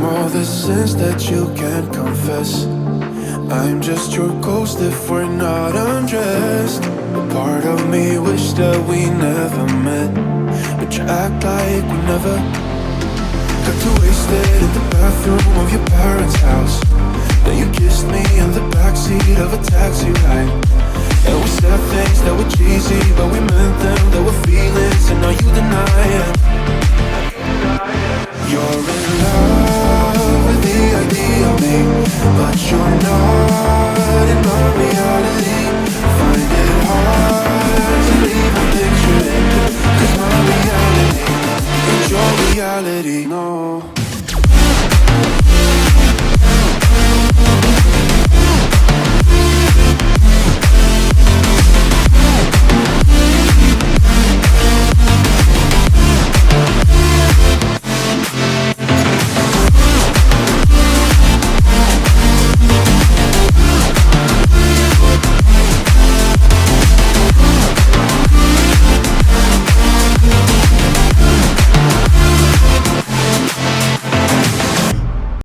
all the sins that you can't confess. I'm just your ghost if we're not undressed. A part of me wish that we never met, but you act like we never. Got too wasted in the bathroom of your parents' house. Then you kissed me in the backseat of a taxi ride. And we said things that were cheesy, but we meant them. There were feelings, and now you deny it. You're in love with the idea of me, but you're not in my reality. Find it hard to even picture it, 'cause my reality ain't your reality, no.